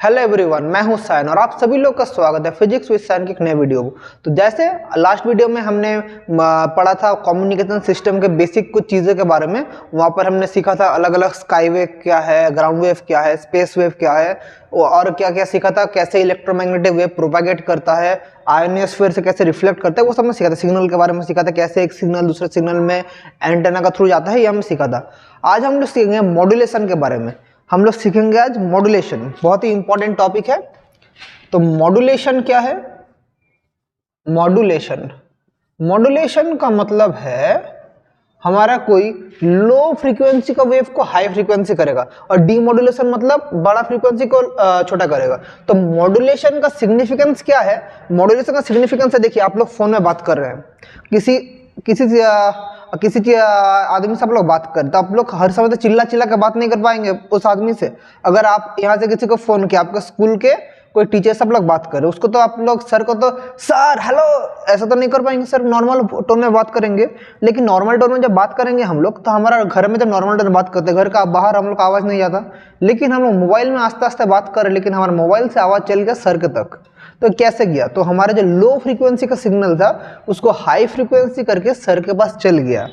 Hello everyone, मैं हूं सायन और आप सभी लोग का स्वागत है फिजिक्स विद सायन के एक नए वीडियो को। तो जैसे लास्ट वीडियो में हमने पढ़ा था कम्युनिकेशन सिस्टम के बेसिक कुछ चीज़ों के बारे में। वहां पर हमने सीखा था अलग अलग स्काई वेव क्या है, ग्राउंड वेव क्या है, स्पेस वेव क्या है और क्या क्या सीखा था, कैसे इलेक्ट्रोमैग्नेटिक वेव प्रोपागेट करता है, आयोनोस्फीयर से कैसे रिफ्लेक्ट करता है, वो सब हमने सीखा था। सिग्नल के बारे में सीखा था, कैसे एक सिग्नल दूसरे सिग्नल में एंटेना का थ्रू जाता है, ये हमने सीखा था। आज हम लोग सीखेंगे मॉड्यूलेशन के बारे में। हम लोग सीखेंगे आज मॉड्यूलेशन, बहुत ही इंपॉर्टेंट टॉपिक है। तो मॉड्यूलेशन क्या है? मॉड्यूलेशन का मतलब है हमारा कोई लो फ्रीक्वेंसी का वेव को हाई फ्रीक्वेंसी करेगा और डीमॉड्यूलेशन मतलब बड़ा फ्रीक्वेंसी को छोटा करेगा। तो मॉड्यूलेशन का सिग्निफिकेंस क्या है? मॉड्यूलेशन का सिग्निफिकेंस है, देखिए आप लोग फोन में बात कर रहे हैं, किसी आदमी से आप लोग बात करें तो आप लोग हर समय तो चिल्ला चिल्ला के बात नहीं कर पाएंगे उस आदमी से। अगर आप यहाँ से किसी को फोन किया, आपके स्कूल के कोई टीचर से आप लोग बात करें, उसको तो आप लोग सर को तो सर हेलो ऐसा तो नहीं कर पाएंगे, सर नॉर्मल टोन में बात करेंगे। लेकिन नॉर्मल टोन में जब बात करेंगे हम लोग, तो हमारा घर में जब नॉर्मल टोन में बात करते हैं, घर का बाहर हम लोग का आवाज़ नहीं जाता, लेकिन हम लोग मोबाइल में आस्ते आस्ते बात करें, लेकिन हमारे मोबाइल से आवाज़ चल गया सर के तक। तो कैसे गया? तो हमारे जो लो फ्रीक्वेंसी का सिग्नल था उसको हाई फ्रीक्वेंसी करके सर के पास चल गया।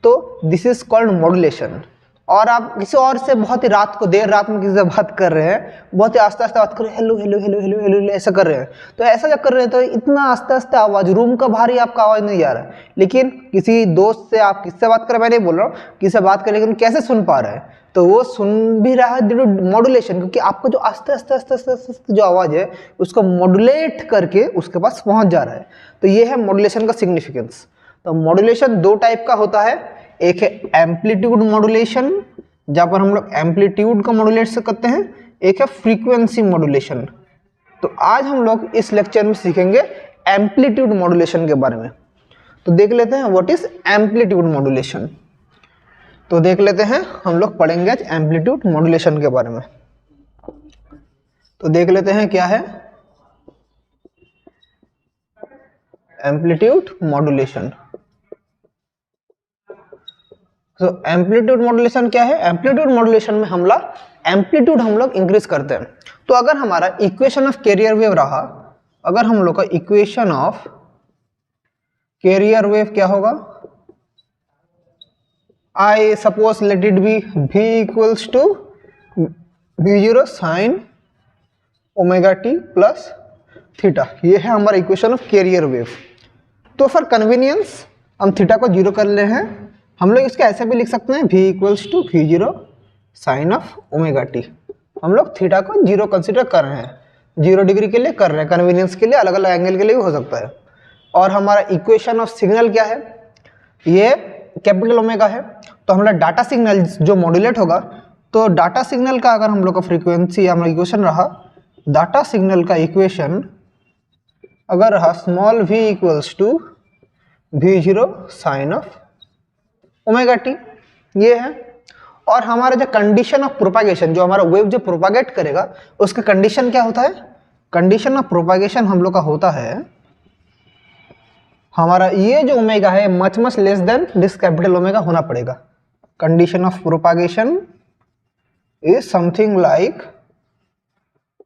तो दिस इज कॉल्ड मॉड्यूलेशन। और आप किसी और से बहुत ही रात को, देर रात में किसी से बात कर रहे हैं, बहुत ही आस्ते आस्ते बात कर रहे हैं, hello hello hello hello hello ऐसा कर रहे हैं, तो ऐसा जब कर रहे हैं तो इतना आस्ते आस्ते आवाज़, रूम का बाहर ही आपका आवाज़ नहीं जा रहा है। लेकिन किसी दोस्त से आप किससे बात कर रहे हैं, मैं नहीं बोल रहा हूँ, किसी से बात कर, लेकिन कैसे सुन पा रहे हैं? तो वो सुन भी रहा है ड्यू टू मॉड्यूलेशन, क्योंकि आपको जो आस्ते आस्ते आस्ते आस्ते आस्ते जो आवाज़ है उसको मॉड्यूलेट करके उसके पास पहुँच जा रहा है। तो ये है मॉड्यूलेशन का सिग्निफिकेंस। तो मॉड्यूलेशन दो टाइप का होता है, एक है एम्पलीट्यूड मॉड्यूलेशन जहाँ पर हम लोग एम्पलीट्यूड का मॉड्यूलेट से करते हैं, एक है फ्रीक्वेंसी मॉड्यूलेशन। तो आज हम लोग इस लेक्चर में सीखेंगे एम्पलीट्यूड मॉड्यूलेशन के बारे में। तो देख लेते हैं व्हाट इज एम्पलीट्यूड मॉड्यूलेशन। तो देख लेते हैं, हम लोग पढ़ेंगे आज एम्पलीट्यूड मॉड्यूलेशन के बारे में। तो देख लेते हैं क्या है एम्पलीट्यूड मॉड्यूलेशन। तो एम्पलीट्यूड मॉड्यूलेशन क्या है? एम्पलीट्यूड मॉड्यूलेशन में एम्पलीट्यूड हम लोग इंक्रीज करते हैं। तो अगर हमारा इक्वेशन ऑफ कैरियर वेव रहा, अगर हम लोग का इक्वेशन ऑफ कैरियर वेव क्या होगा? I suppose let it be v equals to v0 sine omega t plus theta. ये है हमारा इक्वेशन ऑफ कैरियर वेव। तो फॉर कन्वीनियंस हम थीटा को जीरो कर ले हैं, हम लोग इसको ऐसे भी लिख सकते हैं v equals to v0 sine of omega t. हम लोग थीटा को जीरो कंसिडर कर रहे हैं, 0 डिग्री के लिए कर रहे हैं, कन्वीनियंस के लिए, अलग अलग एंगल के लिए भी हो सकता है। और हमारा इक्वेशन ऑफ सिग्नल क्या है? ये कैपिटल ओमेगा है। तो हमारा डाटा सिग्नल जो मॉड्यूलेट होगा, तो डाटा सिग्नल का अगर हम लोग का फ्रीक्वेंसी हमारा इक्वेशन रहा, डाटा सिग्नल का इक्वेशन अगर रहा small v equals to v0 sine of omega t, ये है। और हमारा जो कंडीशन ऑफ प्रोपागेशन, जो हमारा वेव जो प्रोपागेट करेगा, उसका कंडीशन क्या होता है? कंडीशन ऑफ प्रोपागेशन हम लोग का होता है, हमारा ये जो ओमेगा है much much less than this capital omega होना पड़ेगा। Condition of propagation is something like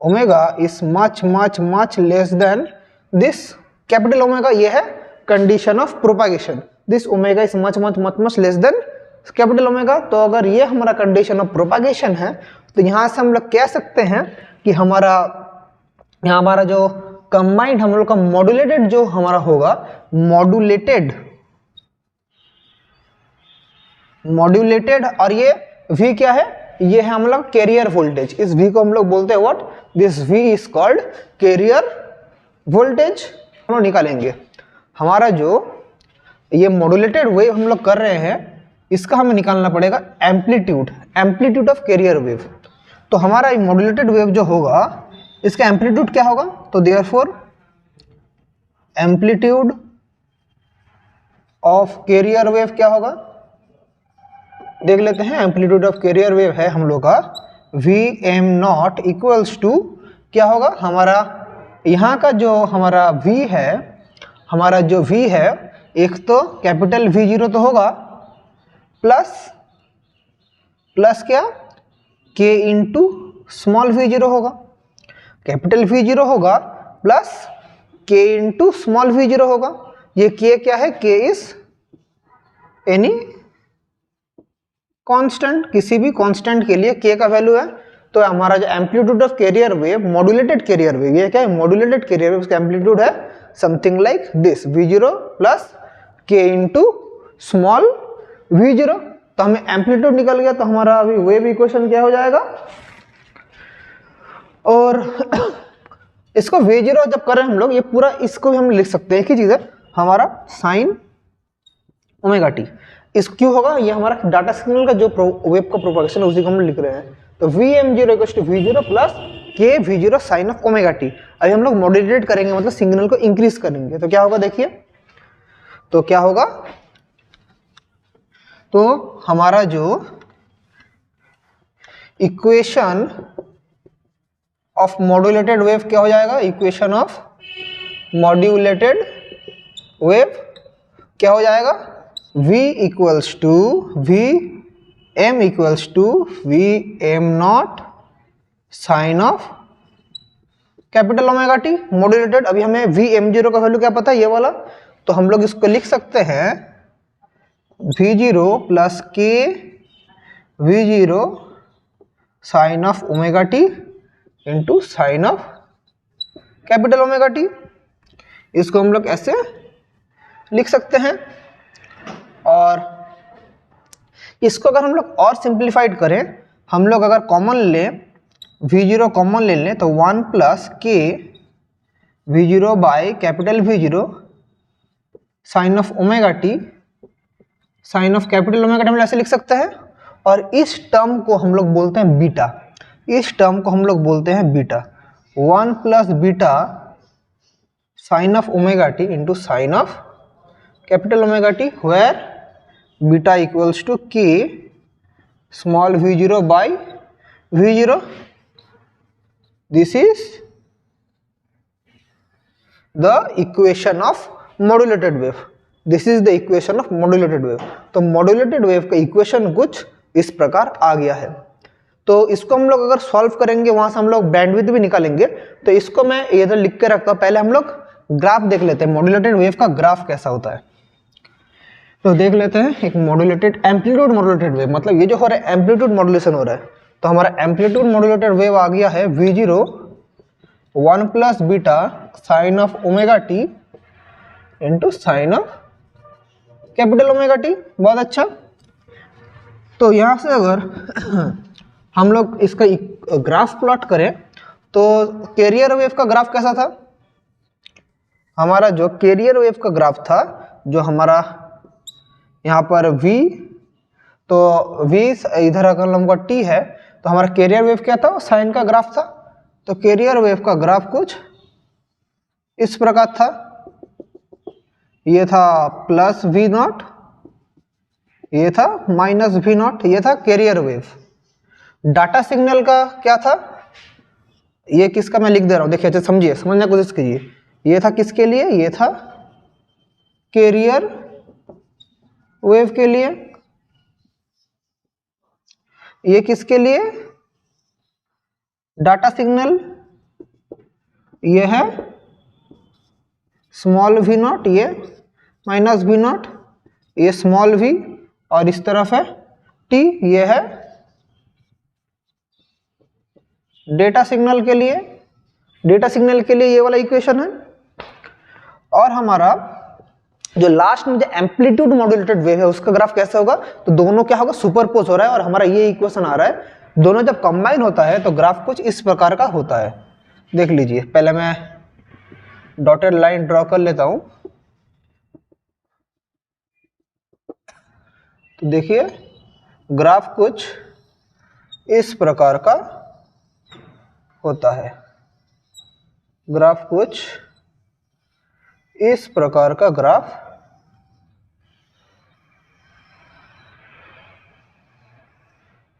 omega is much much much less than this capital omega. ये है condition of propagation, this omega is much much much much less than capital omega. तो अगर ये हमारा condition of propagation है, तो यहाँ से हम लोग कह सकते हैं कि हमारा जो कंबाइंड हम लोग का मॉड्यूलेटेड जो हमारा होगा, मॉड्यूलेटेड और ये v क्या है? ये है हम लोग कैरियर वोल्टेज। इस v को हम लोग बोलते हैं what? This v is called carrier voltage. हम लोग निकालेंगे हमारा जो ये मॉड्यूलेटेड वेव हम लोग कर रहे हैं, इसका हमें निकालना पड़ेगा एम्पलीट्यूड ऑफ कैरियर वेव। तो हमारा मॉड्यूलेटेड वेव जो होगा, इसका एम्पलीट्यूड क्या होगा? तो therefore amplitude of carrier wave क्या होगा? देख लेते हैं। एम्पलीट्यूड ऑफ कैरियर वेव है हम लोग का Vm0 इक्वल्स टू क्या होगा? हमारा यहाँ का जो हमारा v है, हमारा जो v है, एक तो कैपिटल V0 तो होगा, प्लस क्या? k इंटू स्मॉल v0 होगा। कैपिटल V0 होगा plus k into small V0 होगा। ये k क्या है? k इज एनी कांस्टेंट, किसी भी कांस्टेंट के लिए k का वैल्यू है। तो हमारा जो amplitude of carrier wave, modulated carrier wave, ये क्या है? मॉड्यूलेटेड कैरियर वेव, उसका एम्पलीट्यूड है something like this, V0 plus k into small V0। तो हमें एम्पलीट्यूड निकल गया, तो हमारा अभी वेव इक्वेशन क्या हो जाएगा? और इसको V0 जब करें हम लोग, ये पूरा इसको भी हम लिख सकते हैं, एक ही चीज है हमारा साइन ओमेगा टी। इस क्यों होगा? ये हमारा डाटा सिग्नल का जो वेव का प्रोपगेशन है उसी को हम लिख रहे हैं। तो Vm0 V0 plus k V0 sine of omega t. अभी हम लोग मॉड्यूलेट करेंगे, मतलब सिग्नल को इंक्रीज करेंगे। तो क्या होगा देखिए, तो क्या होगा? तो हमारा जो इक्वेशन ऑफ मॉड्यूलेटेड वेव क्या हो जाएगा? इक्वेशन ऑफ मॉड्यूलेटेड वेव क्या हो जाएगा? V equals to Vm equals to Vm0 sine of capital omega t modulated. अभी हमें Vm0 का वैल्यू क्या पता है? ये वाला। तो हम लोग इसको लिख सकते हैं V0 plus k V0 sine of omega t into sine of capital omega t. इसको हम लोग ऐसे लिख सकते हैं। और इसको अगर हम लोग और सिंप्लीफाइड करें, हम लोग अगर कॉमन लें, V0 कॉमन ले लें, तो 1 plus k V0 by capital V0 sine of omega t, sine of capital omega t हम ऐसे लिख सकते हैं। और इस टर्म को हम लोग बोलते हैं बीटा, इस टर्म को हम लोग बोलते हैं beta. 1 plus beta sine of omega t into sine of capital omega t, where beta equals to k small V0 by V0। This is the equation of modulated wave, this is the equation of modulated wave. तो modulated wave का equation कुछ इस प्रकार आ गया है। तो इसको हम लोग अगर सॉल्व करेंगे, वहां से हम लोग बैंडविड्थ भी निकालेंगे। तो इसको मैं इधर लिख के रखता हूं, पहले हम लोग ग्राफ देख लेते हैं, मॉड्यूलेटेड वेव का ग्राफ कैसा होता है। तो देख लेते हैं एक मॉड्यूलेटेड एम्पलीट्यूड मॉड्यूलेटेड वेव, मतलब ये जो हो रहा है एम्पलीट्यूड मॉड्यूलेशन हो रहा है। तो हमारा एम्पलीट्यूड मॉड्यूलेटेड वेव आ गया है V0 1 plus beta sine of omega t into sine of capital omega T. बहुत अच्छा। तो यहां से अगर हम लोग इसका ग्राफ प्लॉट करें, तो कैरियर वेव का ग्राफ कैसा था? हमारा जो कैरियर वेव का ग्राफ था, जो हमारा यहाँ पर V, तो V इधर अगर हमको T है, तो हमारा कैरियर वेव क्या था? साइन का ग्राफ था। तो कैरियर वेव का ग्राफ कुछ इस प्रकार था। ये था प्लस V0, ये था माइनस V0, ये था कैरियर वेव। डाटा सिग्नल का क्या था? ये किसका मैं लिख दे रहा हूं, देखिए अच्छा समझिए, समझने की कोशिश कीजिए। ये था किसके लिए? ये था कैरियर वेव के लिए। ये किसके लिए? Data signal. ये है स्मॉल V0, ये माइनस V0, ये स्मॉल v, और इस तरफ है t, ये है डेटा सिग्नल के लिए। डेटा सिग्नल के लिए ये वाला इक्वेशन है। और हमारा जो लास्ट में जो एम्पलीट्यूड मॉड्यूलेटेड वेव है उसका ग्राफ कैसे होगा? तो दोनों क्या होगा? सुपरपोज हो रहा है और हमारा ये इक्वेशन आ रहा है। दोनों जब कंबाइन होता है तो ग्राफ कुछ इस प्रकार का होता है। देख लीजिए, पहले मैं डॉटेड लाइन ड्रॉ कर लेता हूं। तो देखिए ग्राफ कुछ इस प्रकार का होता है। ग्राफ कुछ इस प्रकार का ग्राफ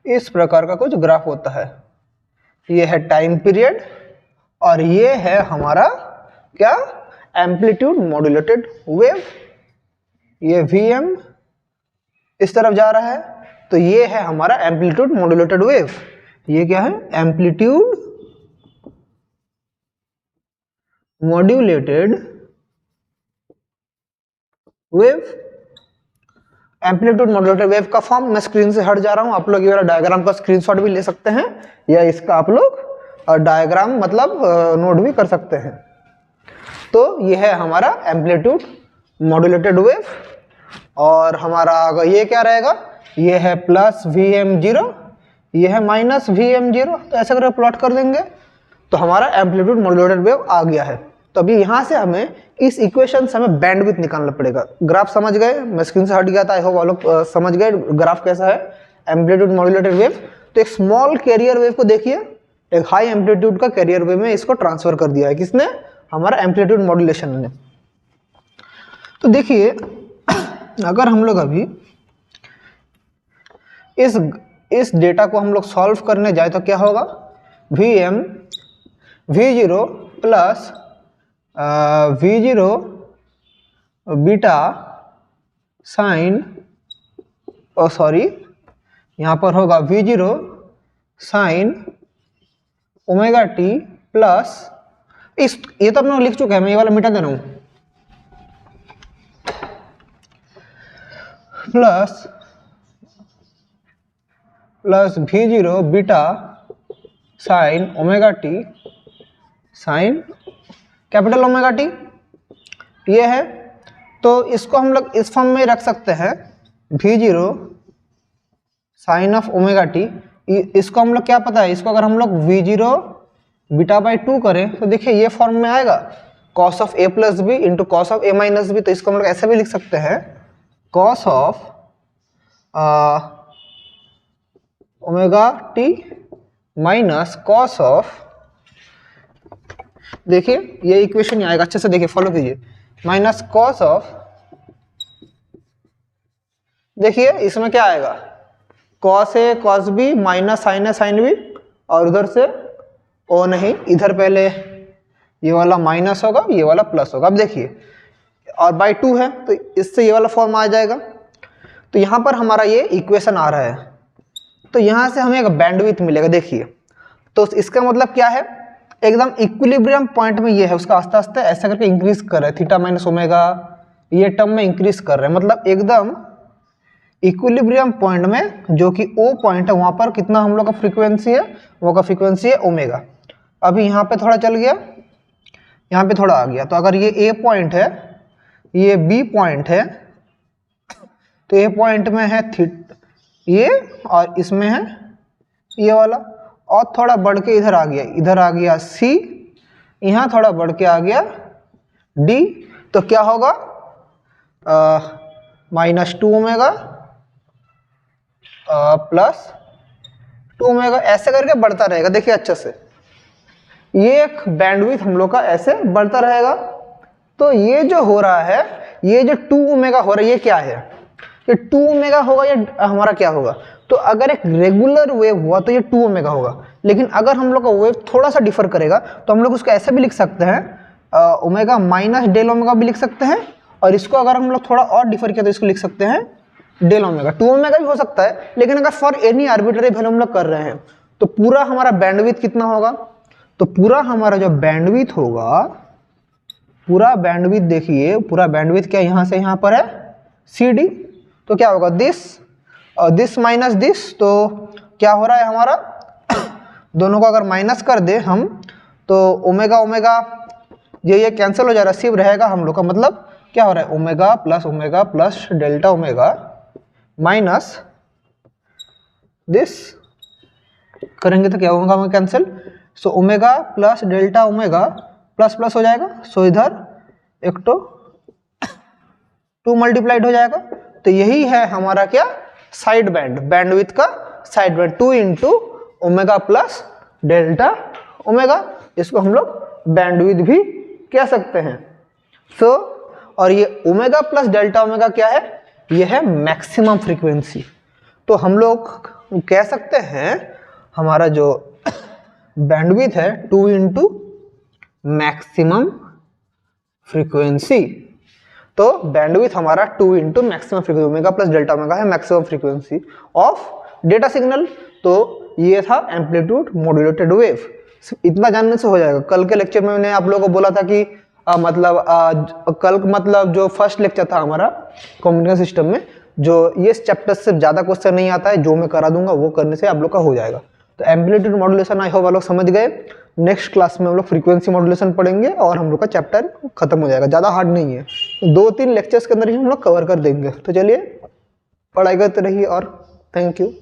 इस प्रकार का कुछ ग्राफ होता है। ये है टाइम पीरियड और ये है हमारा क्या? Amplitude modulated wave. ये Vm इस तरफ जा रहा है, तो ये है हमारा एम्पलीट्यूड मॉड्यूलेटेड वेव। ये क्या है? Amplitude modulated wave, amplitude modulated wave का फॉर्म, मैं स्क्रीन से हट जा रहा हूं, आप लोग ये वाला डायग्राम का स्क्रीनशॉट भी ले सकते हैं या इसका आप लोग डायग्राम मतलब नोट भी कर सकते हैं। तो ये है हमारा एम्पलीट्यूड मॉड्यूलेटेड वेव, और हमारा ये क्या रहेगा, ये है प्लस Vm0, ये है माइनस Vm0, तो ऐसा करके प्लॉट कर देंगे तो हमारा एम्पलीट्यूड मॉड्यूलेटेड वेव आ गया है। तो अभी यहाँ से हमें इस इक्वेशन से हमें बैंडविड्थ निकालना पड़ेगा। ग्राफ समझ गए, मैं स्क्रीन से हट गया था, आई होप आप लोग समझ गए ग्राफ कैसा है एम्पलीट्यूड मॉड्यूलेटेड वेव। तो एक स्मॉल कैरियर वेव को देखिए, एक हाई एम्पलीट्यूड का कैरियर वेव में इसको ट्रांसफर कर दिया है, किसने, हमारा एम्पलीट्यूड मॉड्यूलेशन ने। तो देखिए अगर हम लोग अभी इस डेटा को हम लोग सॉल्व करने जाए तो क्या होगा, V0 plus V0 beta sign, sorry यहाँ पर होगा V0 sine omega t plus, ये तो अपने लिख चुके हैं, मैं ये वाला मिटा दे रहा हूँ, plus V0 beta sine omega t, sine capital omega t, ये है। तो इसको हम लोग इस फॉर्म में रख सकते हैं, V0 sine of omega t, इसको हम लोग क्या पता है, इसको अगर हम लोग V0 बीटा बाई 2 करें तो देखिए ये फॉर्म में आएगा, cos of a plus B into cos of a minus B. तो इसको हम लोग ऐसे भी लिख सकते हैं, cos of omega t minus cos of, देखिए ये इक्वेशन आएगा, अच्छे से देखिए फॉलो कीजिए, माइनस कॉस ऑफ, देखिए इसमें क्या आएगा, cos A cos B minus sign A sine B, और उधर से ओ नहीं, इधर पहले ये वाला माइनस होगा, ये वाला प्लस होगा। अब देखिए और बाई 2 है तो इससे ये वाला फॉर्म आ जाएगा। तो यहाँ पर हमारा ये इक्वेशन आ रहा है, तो यहाँ से हमें एक बैंडविड्थ मिलेगा। देखिए तो इसका मतलब क्या है, एकदम इक्विलिब्रियम पॉइंट में ये है, उसका आस्ते आस्ते ऐसा करके इंक्रीज कर रहा है, थीटा माइनस ओमेगा ये टर्म में इंक्रीज कर रहे हैं, मतलब एकदम इक्विलिब्रियम पॉइंट में, जो कि ओ पॉइंट है, वहाँ पर कितना हम लोग का फ्रीक्वेंसी है, वो का फ्रीक्वेंसी है ओमेगा। अभी यहाँ पे थोड़ा चल गया, यहाँ पे थोड़ा आ गया, तो अगर ये ए पॉइंट है, ये बी पॉइंट है, तो ए पॉइंट में है ये, और इसमें है ये वाला, और थोड़ा बढ़ के इधर आ गया सी, यहाँ थोड़ा बढ़ के आ गया डी, तो क्या होगा माइनस 2 ओमेगा प्लस 2 ओमेगा, ऐसे करके बढ़ता रहेगा। देखिए अच्छे से ये एक बैंडविड्थ हम लोग का ऐसे बढ़ता रहेगा। तो ये जो हो रहा है, ये जो 2 ओमेगा हो रहा है, ये क्या है, ये 2 ओमेगा होगा, ये हमारा क्या होगा, तो अगर एक रेगुलर वेव हुआ तो ये 2 ओमेगा होगा। लेकिन अगर हम लोग का वेव थोड़ा सा डिफर करेगा तो हम लोग उसको ऐसे भी लिख सकते हैं, ओमेगा माइनस डेल ओमेगा भी लिख सकते हैं, और इसको अगर हम लोग थोड़ा और डिफर किया तो इसको लिख सकते हैं डेल ओमेगा। 2 ओमेगा भी हो सकता है, लेकिन अगर फॉर एनी आर्बिट्ररी वैल्यू हम लोग कर रहे हैं तो पूरा हमारा बैंडविड्थ कितना होगा, तो पूरा हमारा जो बैंडविड्थ होगा, पूरा बैंडविड्थ देखिए, पूरा बैंडविड्थ क्या यहाँ से यहाँ पर है सी डी, तो क्या होगा दिस और दिस माइनस दिस, तो क्या हो रहा है हमारा, दोनों को अगर माइनस कर दे हम तो ओमेगा ओमेगा ये कैंसिल हो जा रहा है, सिर्फ रहेगा हम लोग का, मतलब क्या हो रहा है omega plus delta omega minus this, करेंगे तो क्या होगा हमें cancel, so omega plus delta omega plus plus हो जाएगा, सो इधर एक तो 2 मल्टीप्लाइड हो जाएगा। तो यही है हमारा क्या साइड बैंड, बैंडविड्थ का side band 2 into omega plus delta omega, इसको हम लोग बैंडविड्थ भी कह सकते हैं। सो और ये ओमेगा प्लस डेल्टा ओमेगा क्या है, ये है मैक्सिमम फ्रीक्वेंसी। तो हम लोग कह सकते हैं हमारा जो बैंडविड्थ है 2 इंटू मैक्सिमम फ्रीक्वेंसी, तो बैंडविड्थ हमारा 2 into maximum frequency, omega plus delta omega है maximum frequency of data signal. तो ये था एम्पलीट्यूड मॉड्यूलेटेड वेव। इतना जानने से हो जाएगा। कल के लेक्चर में मैंने आप लोगों को बोला था कि कल जो फर्स्ट लेक्चर था हमारा कम्युनिकेशन सिस्टम में, जो ये चैप्टर से ज़्यादा क्वेश्चन नहीं आता है, जो मैं करा दूंगा वो करने से आप लोग का हो जाएगा। तो एम्पलीट्यूड मॉड्यूलेशन आई होप आप लोग समझ गए। नेक्स्ट क्लास में हम लोग फ्रीक्वेंसी मॉड्यूलेशन पढ़ेंगे और हम लोग का चैप्टर खत्म हो जाएगा। ज़्यादा हार्ड नहीं है, 2-3 लेक्चर्स के अंदर ही हम लोग कवर कर देंगे। तो चलिए पढ़ाई करते रहिए और थैंक यू।